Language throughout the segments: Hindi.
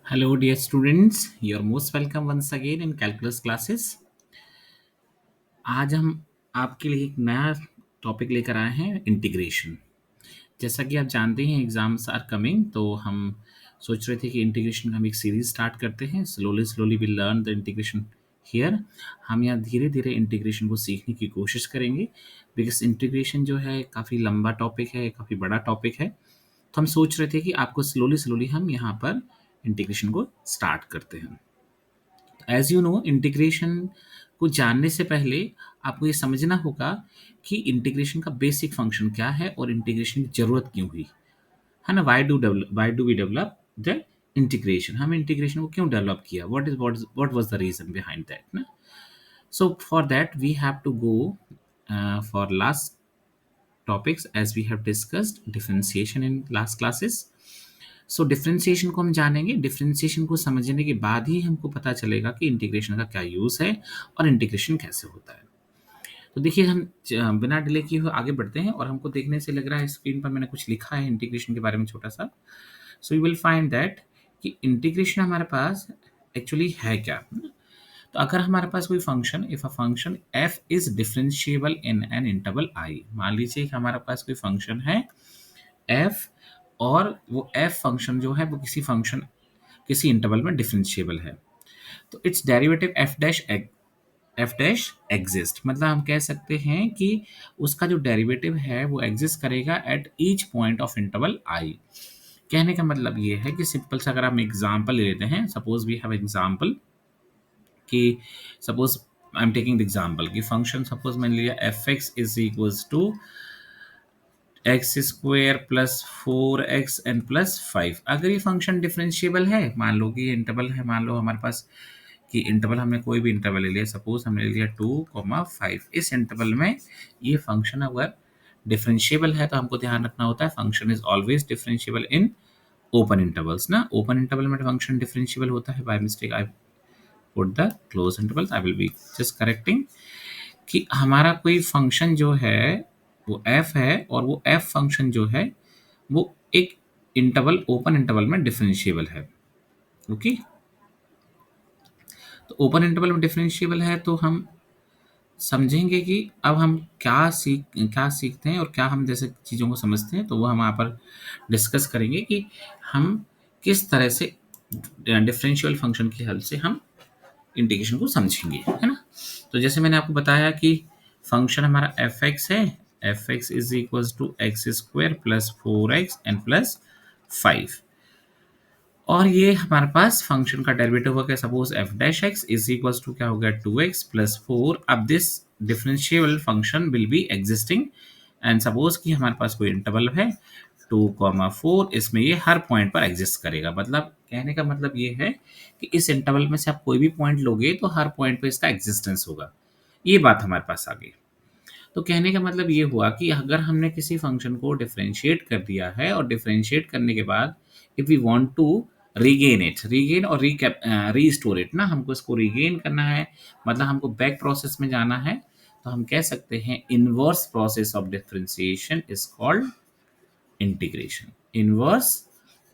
Hello, dear students. You're most welcome once again in calculus classes. आज हम आपके लिए एक नया टॉपिक लेकर आए हैं इंटीग्रेशन। जैसा कि आप जानते हैं एग्जाम्स आर कमिंग, तो हम सोच रहे थे कि इंटीग्रेशन का हम एक सीरीज स्टार्ट करते हैं। Slowly slowly we learn the integration here. हम यहाँ धीरे धीरे इंटीग्रेशन को सीखने की कोशिश करेंगे, बिकॉज इंटीग्रेशन जो है काफ़ी लंबा टॉपिक है, काफ़ी बड़ा टॉपिक है। तो हम सोच रहे थे कि आपको स्लोली स्लोली हम यहाँ पर इंटीग्रेशन को स्टार्ट करते हैं। एज यू नो, इंटीग्रेशन को जानने से पहले आपको ये समझना होगा कि इंटीग्रेशन का बेसिक फंक्शन क्या है और इंटीग्रेशन की जरूरत क्यों हुई, है ना। Why do we develop the integration, हम इंटीग्रेशन को क्यों डेवलप किया, what was the reason behind that ना। So for that we have to go for last topics as we have discussed differentiation in last classes. So differentiation को हम जानेंगे। डिफ्रेंसिएशन को समझने के बाद ही हमको पता चलेगा कि इंटीग्रेशन का क्या यूज़ है और इंटीग्रेशन कैसे होता है। तो देखिए, हम बिना डिले किए हुए आगे बढ़ते हैं और हमको देखने से लग रहा है स्क्रीन पर मैंने कुछ लिखा है इंटीग्रेशन के बारे में छोटा सा। So you will find that कि इंटीग्रेशन हमारे पास एक्चुअली है क्या। तो अगर हमारे पास कोई function, if a function f is differentiable in an interval i, मान लीजिए कि हमारे पास कोई फंक्शन है f और वो f फंक्शन जो है वो किसी इंटरवल में डिफरेंशिएबल है, तो it's derivative f dash exist. मतलब हम कह सकते हैं कि उसका जो डेरिवेटिव है वो एग्जिस्ट करेगा eight each point of interval i। कहने का मतलब ये है कि सिंपल सा अगर हम एग्जाम्पल ले लेते हैं, सपोज वी हैव एग्जाम्पल कि suppose I am taking the example कि फंक्शन सपोज मैंने लिया F x is equals to X square plus 4x N plus 5। अगर ये फंक्शन डिफरेंशिएबल है, मान लो कि ये इंटरवल है, मान लो हमारे पास कि इंटरवल हमने कोई भी इंटरवल ले लिया, सपोज हमने ले लिया 2,5। इस इंटरवल में ये फंक्शन अगर डिफरेंशिएबल है तो हमको ध्यान रखना होता है function is always differentiable in open intervals ना। ओपन इंटरवल में फंक्शन डिफरेंशिएबल होता है। By mistake I put the close intervals, I will be just correcting कि हमारा कोई फंक्शन जो है वो f है और वो f फंक्शन जो है वो एक इंटरवल, ओपन इंटरवल में डिफरेंशिएबल है। ओके, तो ओपन इंटरवल में डिफरेंशिएबल है तो हम समझेंगे कि अब हम क्या सीखते हैं और क्या हम जैसे चीज़ों को समझते हैं, तो वो हम यहाँ पर डिस्कस करेंगे कि हम किस तरह से डिफरेंशियल फंक्शन की हेल्प से हम इंटीग्रेशन को समझेंगे, है ना। तो जैसे मैंने आपको बताया कि फंक्शन हमारा एफ एक्स है, F x is equal to X square plus 4x N plus 5, और ये हमारे पास फंक्शन का डेरिवेटिव हो गया suppose F dash X is equal to क्या हो गया 2x प्लस 4। अब this differentiable function will be existing and suppose कि हमारे पास कोई इंटरवल है 2,4, इसमें ये हर पॉइंट पर एग्जिस्ट करेगा। मतलब कहने का मतलब ये है कि इस इंटरवल में से आप कोई भी पॉइंट लोगे तो हर पॉइंट पे इसका एग्जिस्टेंस होगा। ये बात हमारे पास आ गई। तो कहने का मतलब ये हुआ कि अगर हमने किसी फंक्शन को डिफरेंशिएट कर दिया है और डिफरेंशिएट करने के बाद if we want to regain और रीस्टोर इट ना, हमको इसको रीगेन करना है, मतलब हमको बैक प्रोसेस में जाना है, तो हम कह सकते हैं inverse process of differentiation is called integration. Inverse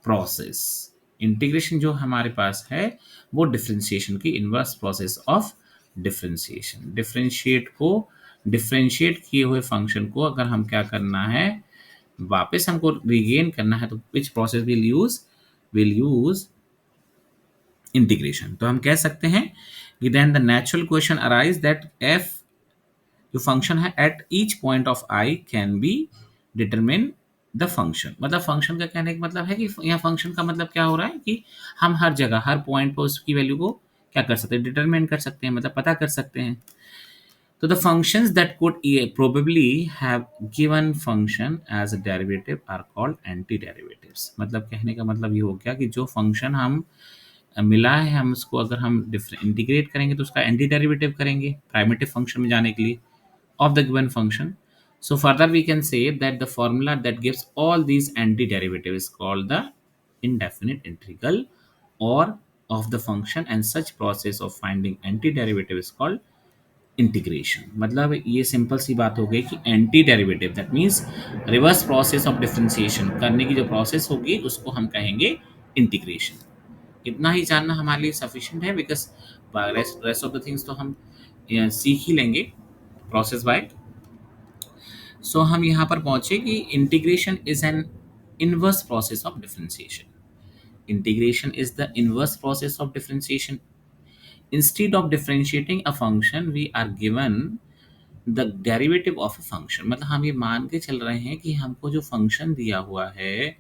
process, integration जो हमारे पास है वो डिफरेंशिएशन की inverse process of differentiation. Differentiate किए हुए फंक्शन को अगर हम क्या करना है, वापस हमको रिगेन करना है, तो which process will use integration. तो हम कह सकते हैं कि then the natural question arise that F जो फंक्शन है at each point of I can be determine the function. मतलब फंक्शन का कहने का मतलब है कि यहाँ फंक्शन का मतलब क्या हो रहा है कि हम हर जगह हर पॉइंट पर उसकी वैल्यू को क्या कर सकते हैं, डिटरमिन कर सकते हैं, मतलब पता कर सकते हैं। तो the functions that could probably have given function as a derivative are called antiderivatives। मतलब कहने का मतलब ये हो गया कि जो फंक्शन हम मिला है, हम उसको अगर हम इंटीग्रेट करेंगे तो उसका एंटी डेरिवेटिव करेंगे प्राइमेटिव फंक्शन में जाने के लिए of the given function. So further we can say that the formula that gives all these anti-derivative is called the indefinite integral or of the function, and such process of finding anti-derivative is called integration. मतलब ये सिंपल सी बात हो गई कि anti derivative that means reverse process of differentiation करने की जो प्रोसेस होगी उसको हम कहेंगे इंटीग्रेशन। इतना ही जानना हमारे लिए सफिशिएंट है, because rest of the things तो हम सीख ही लेंगे प्रोसेस बाय। सो हम यहाँ पर पहुंचे कि integration is an inverse process of differentiation. Integration is the inverse process of differentiation. Instead of differentiating a function we are given the derivative of a function. मतलब हम ये मान के चल रहे हैं कि हमको जो फंक्शन दिया हुआ है,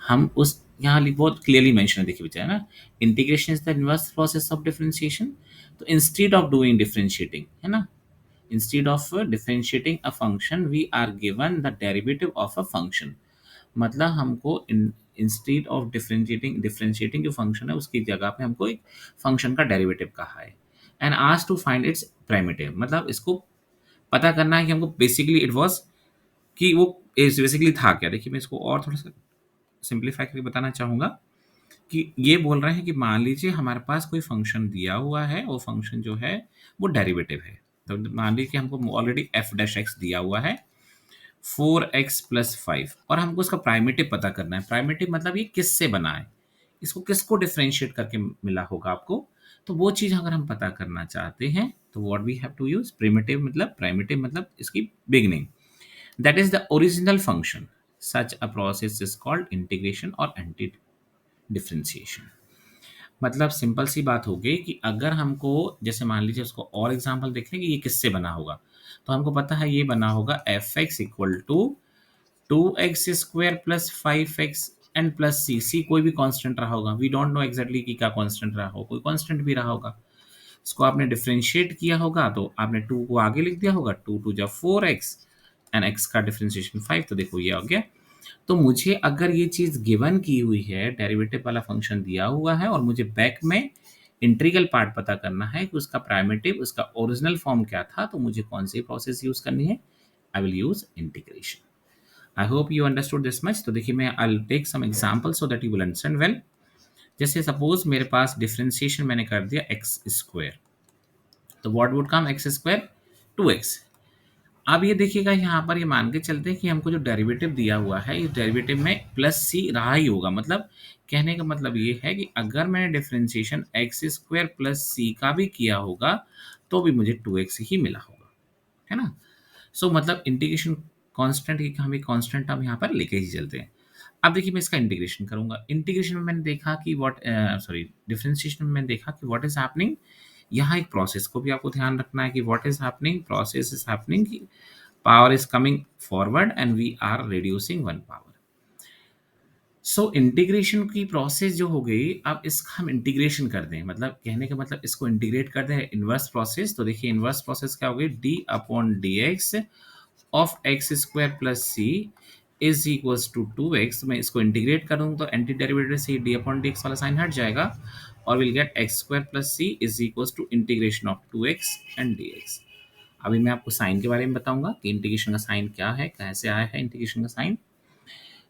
हम उस यहाँ बहुत क्लियरली मेंशन है, देखिए बच्चा, है ना, integration is the inverse process of differentiation. तो इंस्टेड ऑफ डूइंग डिफरेंशिएटिंग, है ना, instead of differentiating a function we are given the derivative of a function. मतलब हमको इंस्टेड ऑफ डिफरेंशिएटिंग जो फंक्शन है उसकी जगह पे हमको एक फंक्शन का डेरिवेटिव कहा है। And asked to find its primitive, मतलब इसको पता करना है कि हमको बेसिकली इट वाज कि वो बेसिकली था क्या। देखिए मैं इसको और थोड़ा सा सिंप्लीफाई करके बताना चाहूँगा कि ये बोल रहे हैं कि मान लीजिए हमारे पास कोई फंक्शन दिया हुआ है, वो फंक्शन जो है वो डेरिवेटिव है। तो मान लीजिए कि हमको ऑलरेडी एफ डैश एक्स दिया हुआ है 4x+5, और हमको उसका प्राइमेटिव पता करना है। प्राइमेटिव मतलब ये किससे बना है, इसको किसको डिफरेंशिएट करके मिला होगा आपको। तो वो चीज़ अगर हम पता करना चाहते हैं तो what we have to use primitive, मतलब प्राइमेटिव मतलब इसकी beginning, that is the original function. Such a process is called integration और एंटी डिफरेंशिएशन। मतलब सिंपल सी बात हो गई कि अगर हमको, जैसे मान लीजिए उसको और एग्जांपल देख लें कि ये किससे बना होगा, तो हमको पता है ये बना होगा f x equal to 2x² plus 5x and plus c कोई भी कांस्टेंट रहा होगा। वी डोंट नो एग्जैक्टली कि क्या कांस्टेंट रहा हो, कोई कांस्टेंट भी रहा होगा। इसको आपने डिफरेंशिएट किया होगा तो आपने 2 को आगे लिख दिया होगा, 2 2 जा 4x एंड x का डिफरेंशिएशन 5। तो देखो ये हो गया। तो मुझे अगर ये चीज़ गिवन की हुई है, डेरिवेटिव वाला फंक्शन दिया हुआ है, और मुझे बैक में इंटीग्रल पार्ट पता करना है कि उसका प्राइमेटिव, उसका ओरिजिनल फॉर्म क्या था, तो मुझे कौन सी प्रोसेस यूज करनी है, I will use integration. I hope you understood this much. तो देखिए मैं I take some example so that you will understand well. जैसे सपोज मेरे पास डिफरेंशिएशन मैंने कर दिया एक्स स्क्वायर, तो what would come X square 2x। अब ये देखिएगा यहाँ पर ये मान के चलते हैं कि हमको जो डेरिवेटिव दिया हुआ है इस डेरिवेटिव में प्लस सी रहा ही होगा। मतलब कहने का मतलब ये है कि अगर मैंने डिफरेंशिएशन एक्स स्क्वायर प्लस सी का भी किया होगा तो भी मुझे 2x ही मिला होगा, है ना। सो मतलब इंटीग्रेशन कांस्टेंट की हम एक कांस्टेंट हम यहाँ पर लेके ही चलते हैं। अब देखिए मैं इसका इंटीग्रेशन करूंगा। इंटीग्रेशन में मैंने देखा कि व्हाट, सॉरी, डिफरेंशिएशन में मैंने देखा कि व्हाट इज हैपनिंग। यहाँ एक प्रोसेस को भी आपको ध्यान रखना है कि what is happening, process is happening कि power is coming forward and we are reducing one power. So integration की प्रोसेस जो हो गई, अब इसका हम इंटीग्रेशन कर दें, मतलब कहने का मतलब इसको इंटीग्रेट कर दें इनवर्स प्रोसेस। तो देखिए इनवर्स प्रोसेस क्या हो गई, D upon D x of X square plus C is equals to 2x। मैं इसको इंटीग्रेट करूँ तो एंटी डेरिवेटिव से डी अपॉन डी एक्स वाला साइन हट जाएगा और will get X square plus C is equals to integration of 2x and D X. अभी मैं आपको साइन के बारे में बताऊंगा कि इंटीग्रेशन का साइन क्या है, कैसे आया है इंटीग्रेशन का साइन।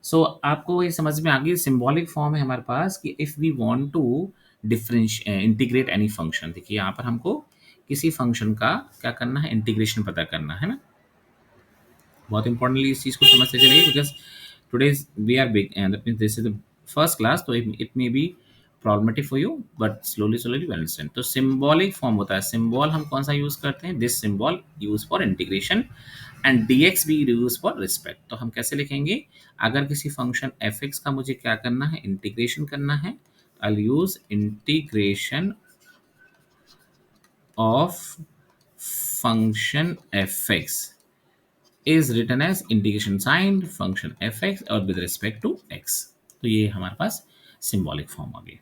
सो आपको ये समझ में आ गई, सिंबॉलिक फॉर्म है हमारे पास कि if we want to integrate any function. देखिए यहाँ पर हमको किसी फंक्शन का क्या करना है, इंटीग्रेशन पता करना है ना। बहुत इंपॉर्टेंटली इस चीज़ को समझते चलिए, because today we are big and that means this is the first class, तो it may be problematic for you but slowly slowly will understand. तो सिंबॉलिक फॉर्म होता है, सिंबल हम कौन सा यूज करते हैं, this symbol use for integration and dx भी यूज फॉर रिस्पेक्ट। तो हम कैसे लिखेंगे, अगर किसी फंक्शन एफ एक्स का मुझे क्या करना है, इंटीग्रेशन करना है, I use integration of function F x is written as integration sign function F x और विद रिस्पेक्ट टू एक्स। तो ये हमारे पास सिंबॉलिक फॉर्म आ गई।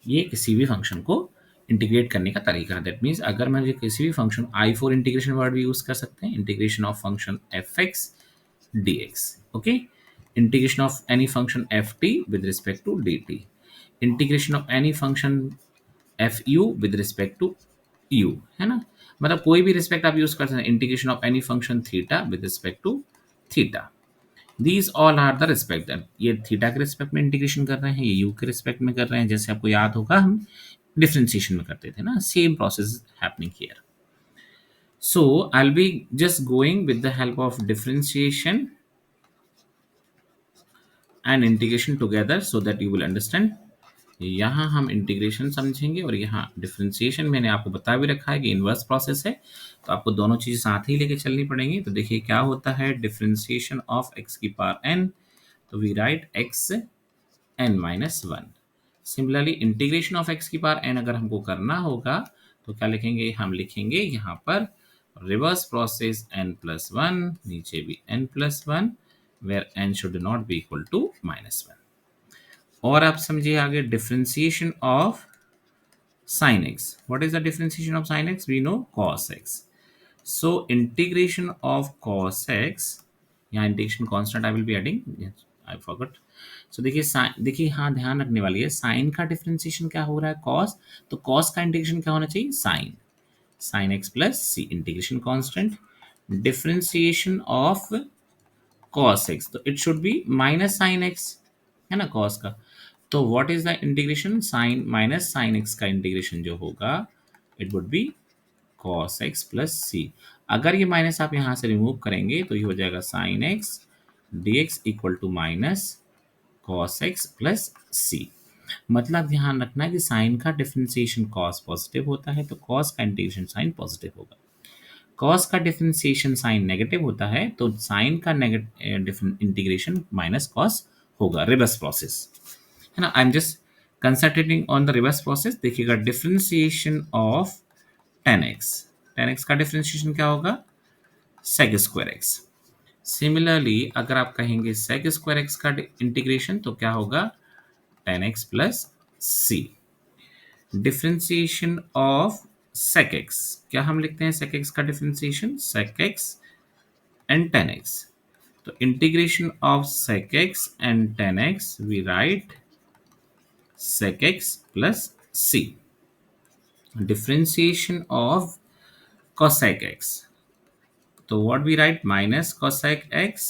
ये किसी भी फंक्शन को इंटीग्रेट करने का तरीका है। दैट मीन्स अगर मैं किसी भी function I for integration word भी यूज कर सकते हैं, integration of function F X D X, okay, integration of any function F T with respect to D T, integration of any function F U with respect to U, है ना। मतलब कोई भी रिस्पेक्ट आप यूज कर सकते हैं, integration of any function theta with respect to theta. These all are the respect, ये थीटा के रिस्पेक्ट में इंटीग्रेशन कर रहे हैं, ये यू के रिस्पेक्ट में कर रहे हैं। जैसे आपको याद होगा हम डिफरेंशिएशन में करते थे ना, same process happening here. So I will be just going with the help of differentiation and integration together so that you will understand यहाँ हम इंटीग्रेशन समझेंगे और यहाँ डिफरेंशिएशन मैंने आपको बता भी रखा है कि इन्वर्स प्रोसेस है, तो आपको दोनों चीज़ साथ ही लेके चलनी पड़ेंगी। तो देखिए क्या होता है, डिफरेंशिएशन ऑफ x की पावर n, तो we write x n minus one. Similarly integration of x की पावर n अगर हमको करना होगा तो क्या लिखेंगे, हम लिखेंगे यहाँ पर reverse process n plus one, नीचे भी n plus one, where n should not be equal to minus one. और आप समझिए आगे differentiation of sin x. What is the differentiation of sin x? We know cos x. So integration of cos x, यहाँ integration constant I will be adding, I forgot. So देखिए देखिए हाँ ध्यान रखने वाली है, साइन का डिफरेंशिएशन क्या हो रहा है, cos, तो cos का इंटीग्रेशन क्या होना चाहिए, sin x plus c, integration constant. Differentiation of cos x, तो it should be minus sin x, है ना cos का। तो what is the integration, sine minus sine x का इंटीग्रेशन जो होगा it would be cos x plus c. अगर ये माइनस आप यहाँ से रिमूव करेंगे तो ये हो जाएगा sin x dx equal to minus cos x plus c. मतलब ध्यान रखना है कि साइन का डिफरेंशिएशन cos पॉजिटिव होता है तो cos का इंटीग्रेशन साइन पॉजिटिव होगा। cos का डिफरेंशिएशन साइन नेगेटिव होता है तो साइन का इंटीग्रेशन माइनस cos होगा, रिवर्स प्रोसेस है ना। I am just concentrating on the reverse process. देखिएगा डिफरेंशिएशन ऑफ 10x का डिफरेंशिएशन क्या होगा, sec स्क्वायर x। सिमिलरली अगर आप कहेंगे sec स्क्वायर x का इंटीग्रेशन तो क्या होगा, 10x plus c। Differentiation of sec x, क्या हम लिखते हैं sec x का differentiation, sec x and 10x, तो integration of sec x and 10x we write sec x plus c. Differentiation of cosec x, तो what we write, minus cosec x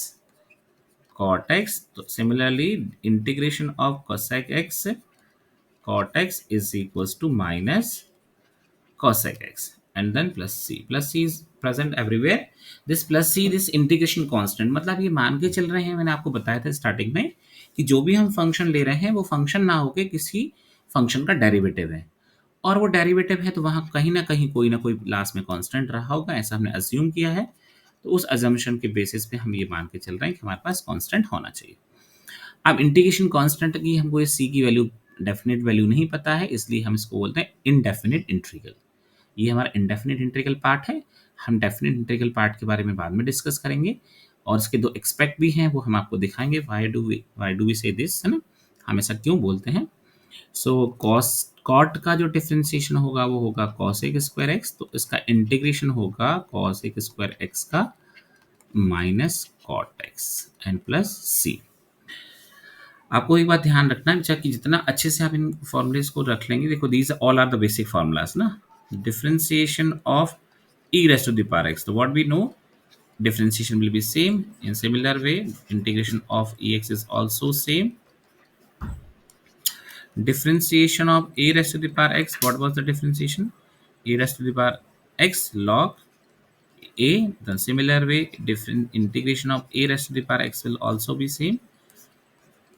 cot x, तो similarly integration of cosec x cot x is equals to minus cosec x and then plus c is present everywhere, this plus c, this integration constant, मतलब ये मान के चल रहे हैं, मैंने आपको बताया था स्टार्टिंग में कि जो भी हम फंक्शन ले रहे हैं वो फंक्शन ना होके किसी फंक्शन का डेरिवेटिव है, और वो डेरिवेटिव है तो वहाँ कहीं ना कहीं कोई ना कोई लास्ट में कांस्टेंट रहा होगा, ऐसा हमने अज्यूम किया है। तो उस अजम्पशन के बेसिस पे हम ये मान के चल रहे हैं कि हमारे पास कांस्टेंट होना चाहिए। अब इंटीग्रेशन कांस्टेंट की हमको ये सी की वैल्यू, डेफिनेट वैल्यू नहीं पता है, इसलिए हम इसको बोलते हैं इनडेफिनेट इंटीग्रल। ये हमारा इनडेफिनेट इंटीग्रल पार्ट है। हम डेफिनेट इंटीग्रल पार्ट के बारे में बाद में डिस्कस करेंगे और इसके दो एक्सपेक्ट भी हैं, वो हम आपको दिखाएंगे। व्हाई डू वी से दिस, है ना, हम ऐसा क्यों बोलते हैं। सो कॉट का जो डिफरेंशिएशन होगा वो होगा कॉसेक स्क्वायर एक्स, तो इसका इंटीग्रेशन होगा कॉसेक स्क्वायर एक्स का minus cot x and plus c. आपको एक बात ध्यान रखना है कि जितना अच्छे से आप इन फॉर्मूलेस को रख लेंगे, देखो these all are the basic formulas ना। Differentiation of e raised to the power x, so what we know, differentiation will be same. In similar way, integration of ex is also same. Differentiation of a raised to the power x, what was the differentiation, a raised to the power x log a. The similar way, different integration of a raised to the power x will also be same,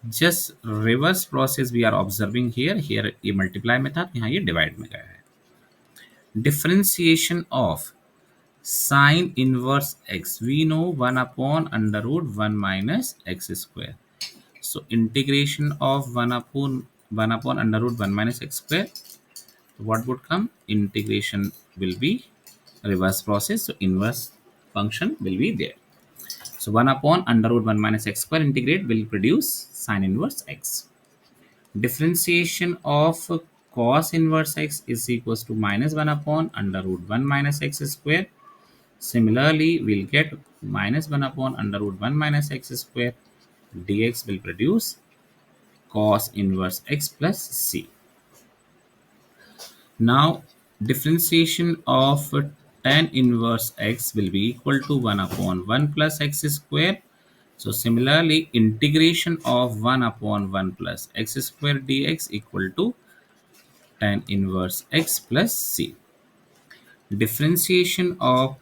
just reverse process we are observing here. Here ये multiply में था, यहाँ ये divide में गया है। Differentiation of sin inverse x, we know 1 upon under root 1 minus x square, so integration of 1 upon under root 1 minus x square, what would come, integration will be reverse process, so inverse function will be there. So 1 upon under root 1 minus x square integrate will produce sin inverse x. Differentiation of cos inverse x is equals to minus 1 upon under root 1 minus x square. Similarly, we'll get minus 1 upon under root 1 minus x square dx will produce cos inverse x plus c. Now, differentiation of tan inverse x will be equal to 1 upon 1 plus x square. So, similarly, integration of 1 upon 1 plus x square dx equal to tan inverse x plus c. Differentiation of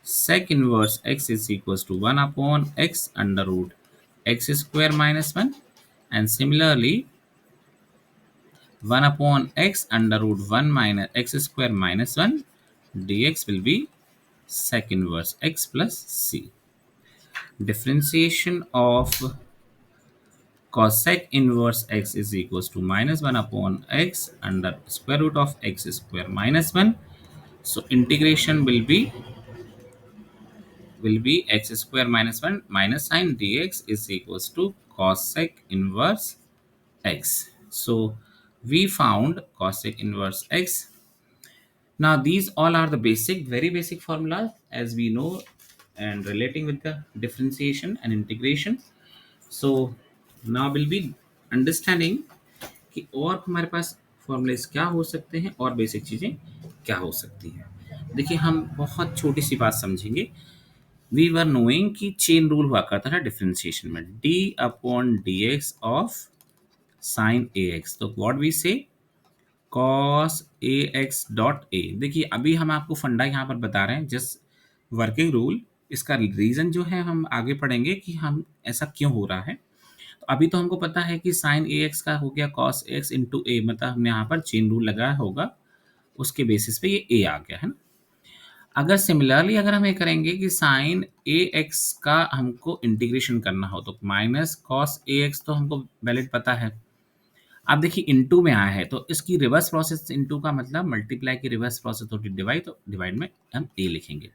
sec inverse x is equals to 1 upon x under root x square minus 1, and similarly 1 upon x under root 1 minus x square minus 1 dx will be sec inverse x plus c. Differentiation of cosec inverse x is equals to minus 1 upon x under square root of x square minus 1. So integration will be x square minus 1 minus sin dx is equals to cosec inverse x. So we found cosec inverse x. Now these all are the basic, very basic formulas as we know and relating with the differentiation and integration. So now we'll be understanding कि और हमारे पास फॉर्मूलेस क्या हो सकते हैं और बेसिक चीज़ें क्या हो सकती हैं। देखिए हम बहुत छोटी सी बात समझेंगे। वी वर नोइंग कि चेन रूल हुआ करता था डिफरेंशिएशन में, D upon D x of sign A x. तो व्हाट वी से cos A x dot A. देखिए अभी हम आपको फंडा यहाँ पर बता रहे हैं, जस्ट वर्किंग रूल। इसका रीज़न जो है हम आगे पढ़ेंगे कि हम ऐसा क्यों हो रहा है। तो अभी तो हमको पता है कि साइन ए एक्स का हो गया कॉस एक्स इंटू ए, मतलब हमने यहाँ पर चेन रूल लगाया होगा, उसके बेसिस पे ये ए आ गया है ना। अगर सिमिलरली अगर हम ये करेंगे कि साइन ए एक्स का हमको इंटीग्रेशन करना हो तो माइनस कॉस ए एक्स तो हमको वैलिड पता है। अब देखिए इनटू में आया है तो इसकी रिवर्स प्रोसेस, इनटू का मतलब मल्टीप्लाई की रिवर्स प्रोसेस होती है डिवाइड, तो डिवाइड में हम ए लिखेंगे।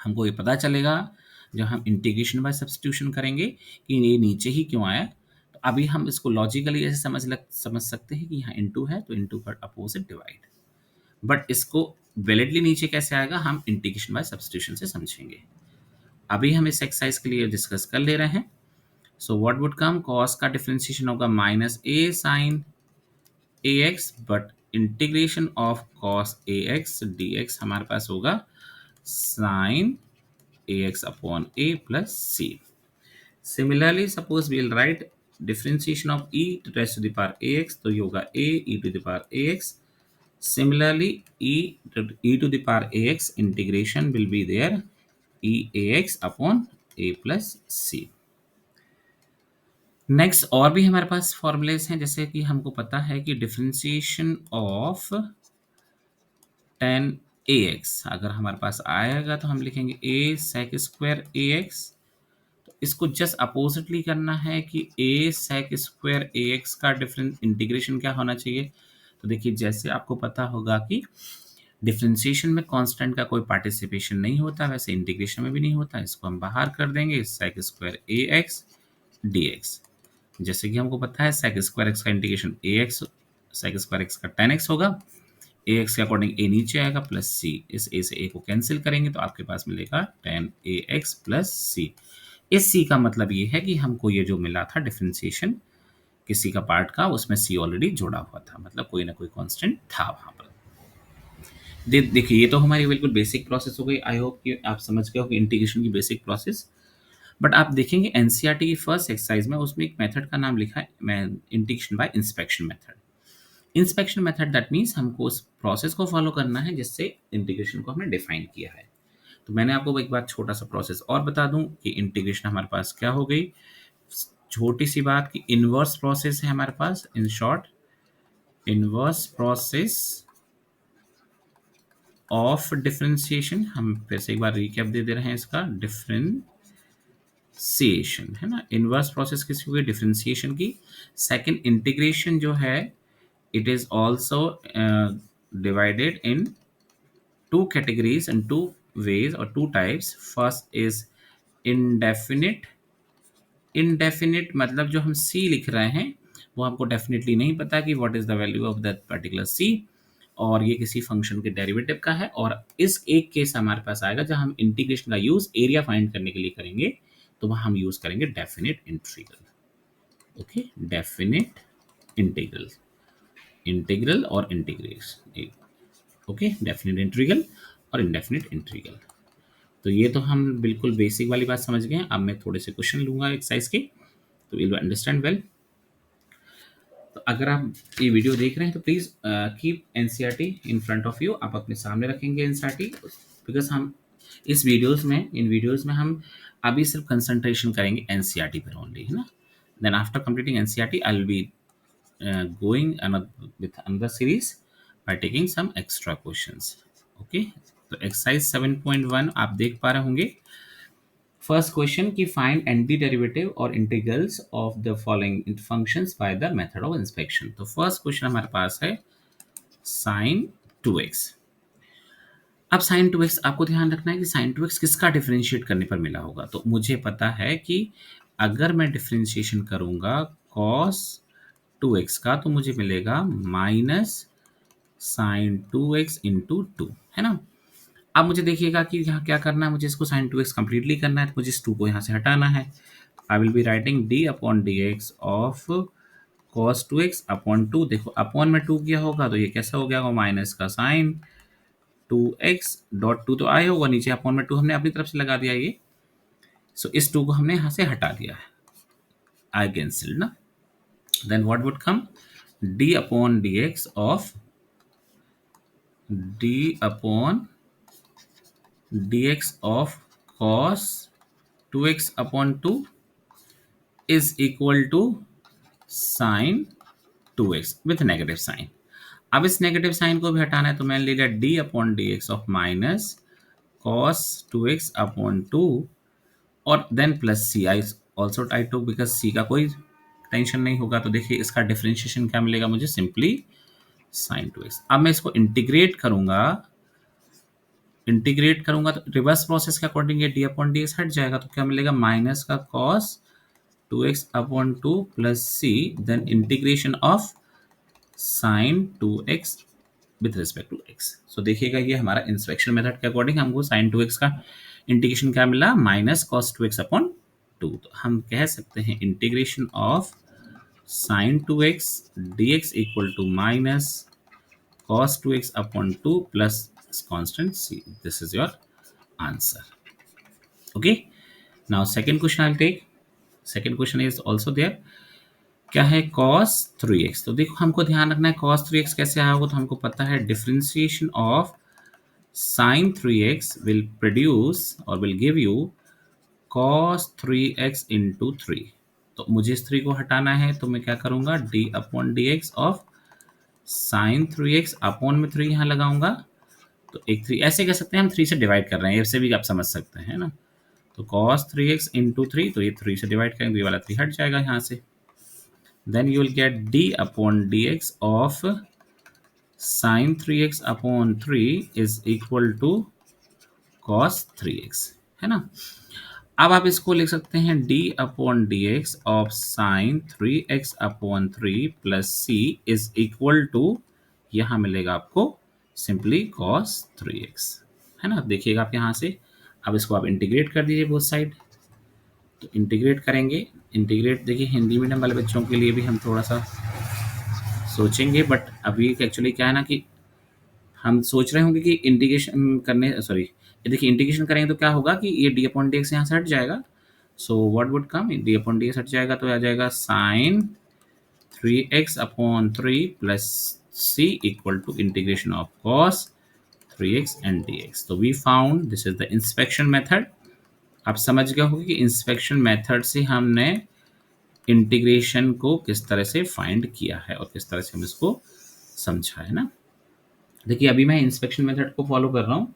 हमको ये पता चलेगा जब हम इंटीग्रेशन बाय सब्स्टिट्यूशन करेंगे कि ये नीचे ही क्यों आया। तो अभी हम इसको लॉजिकली ऐसे समझ सकते हैं कि यहाँ इनटू है तो इनटू पर अपोजिट डिवाइड, बट इसको वैलिडली नीचे कैसे आएगा हम इंटीग्रेशन बाय सब्स्टिट्यूशन से समझेंगे। अभी हम इस एक्सरसाइज के लिए डिस्कस कर ले रहे हैं। So what would come, cos का डिफरेंशिएशन होगा minus A sine A X, but integration of cos A X D X हमारे पास होगा sine A X upon A plus C. Similarly suppose we will write differentiation of e to raised to the power ax, तो ये होगा a e to the power ax. Similarly e to the power ax integration will be there e ax upon a plus c. Next और भी हमारे पास फॉर्मूलेस हैं, जैसे कि हमको पता है कि differentiation of ten A x अगर हमारे पास आएगा तो हम लिखेंगे ए सेक स्क्वायर ए एक्स। तो इसको जस्ट अपोजिटली करना है कि ए सेक स्क्वायर ए एक्स का डिफरेंस इंटीग्रेशन क्या होना चाहिए। तो देखिए जैसे आपको पता होगा कि डिफरेंशिएशन में कांस्टेंट का कोई पार्टिसिपेशन नहीं होता, वैसे इंटीग्रेशन में भी नहीं होता। इसको हम बाहर कर देंगे sec square a X D x. जैसे कि हमको पता है सेक स्क्वायर एक्स का इंटीग्रेशन ए एक्स, सेक स्क्वायर एक्स का टेन एक्स होगा, ए एक्स के अकॉर्डिंग ए नीचे आएगा प्लस सी। इस ए से ए को कैंसिल करेंगे तो आपके पास मिलेगा टेन ए एक्स प्लस सी। इस सी का मतलब ये है कि हमको ये जो मिला था डिफरेंशिएशन किसी का पार्ट का, उसमें सी ऑलरेडी जोड़ा हुआ था, मतलब कोई ना कोई कांस्टेंट था वहां पर। देखिए ये तो हमारी बिल्कुल बेसिक प्रोसेस हो गई। आई होप कि आप समझ गए हो कि इंटीग्रेशन की बेसिक प्रोसेस। बट आप देखेंगे एनसीईआरटी की फर्स्ट एक्सरसाइज में उसमें एक मेथड का नाम लिखा है, मैं integration by inspection method. Inspection method that means हमको उस प्रोसेस को फॉलो करना है जिससे इंटीग्रेशन को हमने डिफाइन किया है। तो मैंने आपको एक बार छोटा सा प्रोसेस और बता दूं कि इंटीग्रेशन हमारे पास क्या हो गई। छोटी सी बात कि इनवर्स प्रोसेस है हमारे पास, in short inverse process of differentiation. हम फिर से एक बार रिकैप दे रहे हैं इसका, डिफरेंशिएशन है ना, इनवर्स प्रोसेस किसकी हुई, डिफरेंशिएशन की। सेकंड इंटीग्रेशन जो है it is also divided in two categories and two ways or two types. First is indefinite। indefinite मतलब जो हम c लिख रहे हैं वो हमको डेफिनेटली नहीं पता कि what is the value of that particular c, और ये किसी फंक्शन के डेरिवेटिव का है। और इस एक केस हमारे पास आएगा जहां हम इंटीग्रेशन का यूज एरिया फाइंड करने के लिए करेंगे, तो वहां हम यूज करेंगे definite integral. Okay, definite integral, integral और इंटीग्रेशन। ओके, डेफिनेट इंटीग्रल और इंडेफिनेट इंटीग्रल। तो ये तो हम बिल्कुल बेसिक वाली बात समझ गए हैं। अब मैं थोड़े से क्वेश्चन लूंगा एक्सरसाइज के, तो विल अंडरस्टैंड वेल। तो अगर आप ये वीडियो देख रहे हैं तो please keep NCERT in front of you. आप अपने सामने रखेंगे एनसीईआरटी, बिकॉज हम इस इन वीडियोज़ में हम अभी सिर्फ कंसंट्रेशन करेंगे एनसीईआरटी पर ओनली, है ना। Then after completing NCERT I will be going with another series by taking some extra questions. Okay, तो एक्सरसाइज 7.1 आप देख पा रहे होंगे. फर्स्ट क्वेश्चन की फाइंड एंटी डेरिवेटिव और integrals of the following functions by the method of inspection. तो फर्स्ट क्वेश्चन हमारे पास है साइन 2x. अब साइन 2x आपको ध्यान रखना है कि साइन 2x किसका डिफरेंशिएट करने पर मिला होगा. तो मुझे पता है कि अगर मैं डिफरेंशिएशन करूंगा cos 2x का तो मुझे मिलेगा माइनस साइन 2x इंटू 2, है ना. अब मुझे देखिएगा कि यहाँ क्या करना है, मुझे इसको साइन 2x कंप्लीटली करना है, तो मुझे इस 2 को यहाँ से हटाना है. I will be writing d upon D x of cos 2x upon 2. देखो अपॉन में 2 किया होगा तो ये कैसा हो गया, माइनस का साइन 2x डॉट 2 तो आए होगा, नीचे अपॉन में 2 हमने अपनी तरफ से लगा दिया ये. सो इस 2 को हमने यहाँ से हटा दिया है, आई कैंसिल ना. Then what would come, d upon D x of d upon dx of cos 2x upon 2 is equal to sin 2x with negative sign. अब इस नेगेटिव साइन को भी हटाना है तो मैंने ले लिया d upon D x of minus cos 2x upon 2 और then plus c. I also try to because c का कोई टेंशन नहीं होगा. तो देखिए इसका डिफरेंशिएशन क्या मिलेगा मुझे, सिंपली sin 2x. अब मैं इसको इंटीग्रेट करूंगा तो रिवर्स प्रोसेस के अकॉर्डिंग ये डी अपॉन डी एक्स हट जाएगा. तो क्या मिलेगा, माइनस का cos 2x upon 2 plus C, then integration of sine 2x with respect to x. So देखिएगा ये हमारा इंस्पेक्शन मेथड के अकॉर्डिंग हमको साइन 2x का इंटीग्रेशन क्या मिला, माइनस cos 2x अपॉन 2. तो हम कह सकते हैं integration of sine 2x dx equal to minus cos 2x upon 2 plus constant c. This is your answer. Okay. Now second question I'll take. Second question is also there. क्या है cos 3x. तो देखो हमको ध्यान रखना है cos 3x कैसे आया होगा. तो हमको पता है differentiation of sin 3x will produce or will give you cos 3x into 3. तो मुझे इस 3 को हटाना है तो मैं क्या करूंगा, d upon D x of sine 3x upon में 3 यहाँ लगाऊंगा. तो एक 3 ऐसे कह सकते हैं, हम 3 से डिवाइड कर रहे हैं, ऐसे भी आप समझ सकते हैं ना. तो cos 3x इंटू 3, तो ये 3 से डिवाइड करेंगे, ये वाला 3 हट जाएगा यहाँ से. Then you will get d upon D x of sine 3x upon 3 is equal to cos 3x, है ना. अब आप इसको लिख सकते हैं d upon D x of sine 3x upon 3 plus C is equal to, यहाँ मिलेगा आपको सिंपली cos 3x, है ना. देखिएगा आप यहाँ से. अब इसको आप इंटीग्रेट कर दीजिए बोथ साइड. तो इंटीग्रेट करेंगे, इंटीग्रेट देखिए हिंदी मीडियम वाले बच्चों के लिए भी हम थोड़ा सा सोचेंगे, बट अभी एक्चुअली क्या है ना कि हम सोच रहे होंगे कि इंटीग्रेशन करने, सॉरी ये देखिए इंटीग्रेशन करेंगे तो क्या होगा कि ये डी अपॉन डी एक्स यहाँ से हट जाएगा. So what would come, d upon D x हट जाएगा तो आ जाएगा sine 3x upon 3 plus c equal to integration of cos 3x and dx. तो we found this is the inspection method. आप समझ गए होंगे कि इंस्पेक्शन मेथड से हमने इंटीग्रेशन को किस तरह से फाइंड किया है और किस तरह से हम इसको समझा है ना. देखिए अभी मैं इंस्पेक्शन मेथड को फॉलो कर रहा हूँ.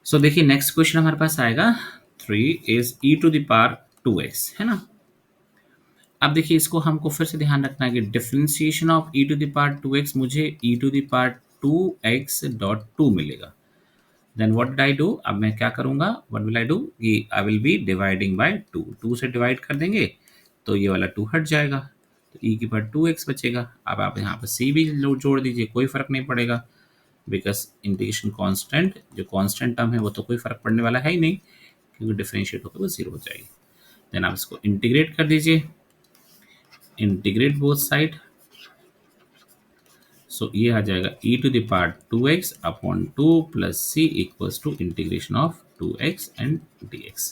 सो देखिए नेक्स्ट क्वेश्चन हमारे पास आएगा 3 is e to the power 2x, है ना. अब देखिए इसको हमको फिर से ध्यान रखना है कि differentiation of e to the power 2x मुझे e to the power 2x dot 2 मिलेगा. Then what did I do, अब मैं क्या करूंगा, व्हाट विल आई डू कि I will be dividing by 2. 2 से डिवाइड कर देंगे तो ये वाला 2 हट जाएगा, तो e की पावर 2x बचेगा. अब आप यहाँ पर c भी जोड़ दीजिए, कोई फर्क नहीं पड़ेगा बिकॉज इंटीग्रेशन कांस्टेंट, जो कांस्टेंट टर्म है वो तो कोई फर्क पड़ने वाला है ही नहीं क्योंकि डिफरेंशिएट होकर वो 0 हो जाएगी. देन आप इसको इंटीग्रेट कर दीजिए, इंटीग्रेट बोथ साइड. सो ये आ जाएगा e to the power 2x upon 2 plus c equals to integration of 2x and dx.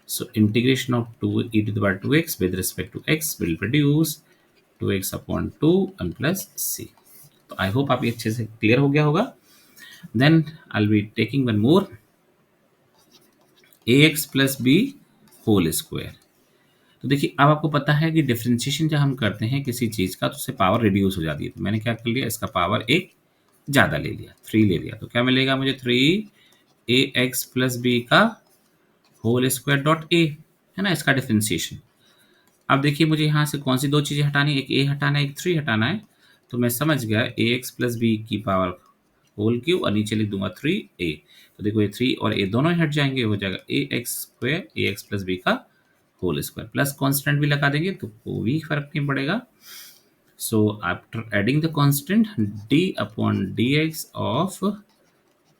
So integration of 2 e to the power 2x with respect to x will produce 2x upon 2 and plus c. तो आई होप आप ये अच्छे से क्लियर हो गया होगा. Then I will be taking one more ax plus b whole square. तो देखिए अब आपको पता है कि डिफरेंशिएशन जब हम करते हैं किसी चीज़ का तो उससे पावर रिड्यूस हो जाती है। तो मैंने क्या कर लिया, इसका पावर एक ज़्यादा ले लिया, 3 ले लिया। तो क्या मिलेगा मुझे, 3ax प्लस बी का होल स्क्वायर डॉट ए, है ना, इसका डिफरेंशिएशन। अब देखिए मुझे यहाँ से कौन सी दो चीज़ें हटानी है, एक ए हटाना है, एक 3 हटाना है। तो मैं समझ गया, ए एक्स प्लस बी की पावर होल क्यूब और नीचे लिख दूंगा 3a। तो देखो ये 3 और ए दोनों ही हट जाएंगे, हो जाएगा a x square a x plus b का होल स्क्वायर, प्लस कांस्टेंट भी लगा देंगे तो कोई फर्क नहीं पड़ेगा। So after adding the constant d upon D x of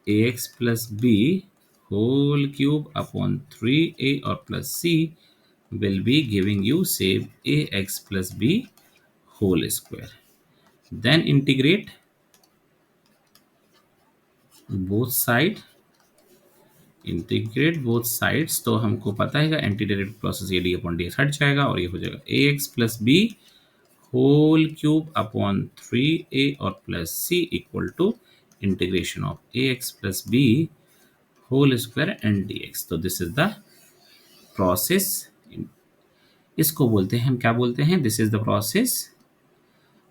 a x plus b whole cube upon 3a और plus c will be giving you save ax plus b whole square. Then integrate both side, integrate both sides. तो हमको पता है एंटी डेरिवेटिव प्रोसेस, ये डी अपॉन डी एक्स हट जाएगा और ये हो जाएगा a x plus b whole cube upon 3a और plus c equal to integration of a x plus b whole square and D x. तो दिस इज द प्रोसेस, इसको बोलते हैं हम, क्या बोलते हैं, this is the process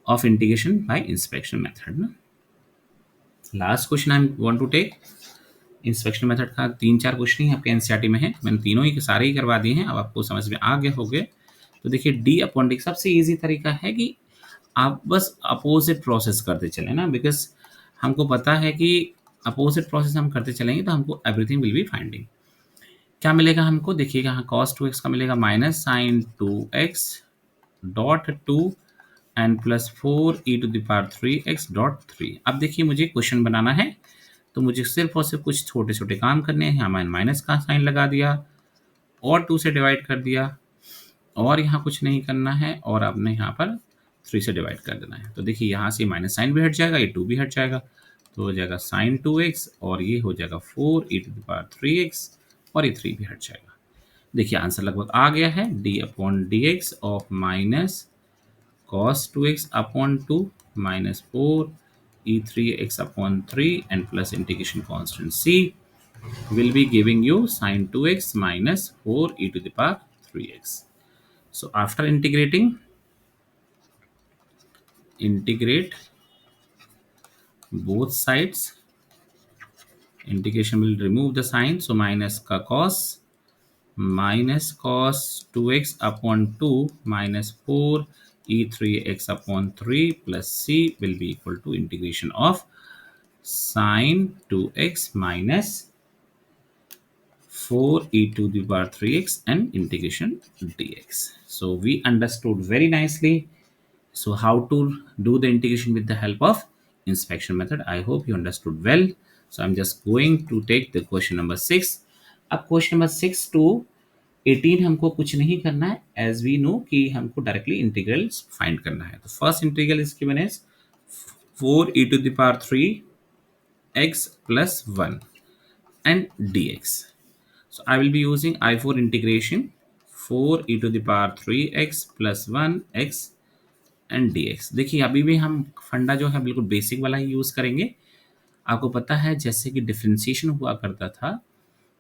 of integration by inspection method ना। Last question I want to take inspection method का, 3-4 क्वेश्चन ही आपके एनसीईआरटी में है, मैंने तीनों ही सारे ही करवा दिए हैं, अब आपको समझ में आ गए होंगे। तो देखिए डी अपॉन डी सबसे इजी तरीका है कि आप बस अपोजिट प्रोसेस करते चलें ना, बिकॉज हमको पता है कि अपोजिट प्रोसेस हम करते चलेंगे तो हमको एवरीथिंग विल बी फाइंडिंग। क्या मिलेगा हमको, देखिएगा यहाँ cos 2x का मिलेगा minus sine 2x dot 2 and plus 4e⁻³ dot 3। अब देखिए मुझे क्वेश्चन बनाना है तो मुझे सिर्फ और सिर्फ कुछ छोटे छोटे काम करने हैं। यहाँ मैंने माइनस का साइन लगा दिया और 2 से डिवाइड कर दिया और यहाँ कुछ नहीं करना है और आपने यहाँ पर 3 से डिवाइड कर देना है। तो देखिए यहाँ से माइनस साइन भी हट जाएगा, ये 2 भी हट जाएगा, तो हो जाएगा साइन 2x और ये हो जाएगा 4e⁻³ और ये 3 भी हट जाएगा। देखिए आंसर लगभग आ गया है, D upon D x of minus cos 2x upon 2 minus 4e3x upon 3 and plus integration constant c will be giving you sin 2x minus 4e⁻³x. So after integrate both sides, integration will remove the sign, so minus का cos minus cos 2x upon 2 minus 4e3x upon 3 plus c will be equal to integration of sin 2x minus 4e⁻³ and integration dx. So we understood very nicely. So how to do the integration with the help of inspection method. I hope you understood well. So I'm just going to take the question number 6. अब क्वेश्चन नंबर 6 to 18 हमको कुछ नहीं करना है, एज वी नो कि हमको डायरेक्टली इंटीग्रल फाइंड करना है। तो first integral is given as 4e⁻³ plus 1 and dx. So I will be using I4 integration 4e⁻³ plus 1 x and dx. देखिए अभी भी हम फंडा जो है बिल्कुल बेसिक वाला ही यूज़ करेंगे। आपको पता है जैसे कि डिफरेंशिएशन हुआ करता था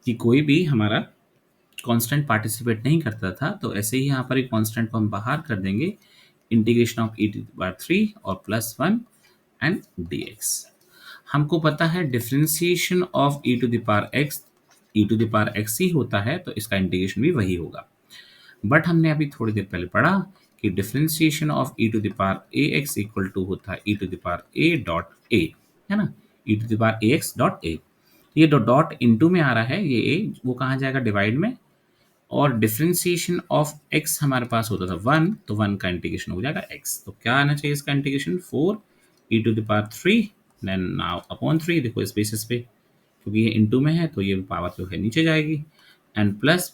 कि कोई भी हमारा कांस्टेंट पार्टिसिपेट नहीं करता था, तो ऐसे ही यहाँ पर एक कांस्टेंट को हम बाहर कर देंगे, इंटीग्रेशन ऑफ e⁻³ और प्लस 1 एंड dx। हमको पता है डिफरेंशिएशन ऑफ e⁻x ही होता है, तो इसका इंटीग्रेशन भी वही होगा। बट हमने अभी थोड़ी देर पहले पढ़ा कि differentiation of e⁻ax equal to होता है e⁻a डॉट a, है ना, e⁻ax डॉट a। ये डॉट इनटू में आ रहा है, ये a वो कहाँ जाएगा, डिवाइड में, और डिफरेंशिएशन ऑफ x हमारे पास होता था 1, तो 1 का इंटीग्रेशन हो जाएगा x। तो क्या आना चाहिए इसका integration, 4e⁻³ then now upon 3। देखो इस बेसिस पे क्योंकि ये इनटू में है तो ये पावर जो है नीचे जाएगी, एंड प्लस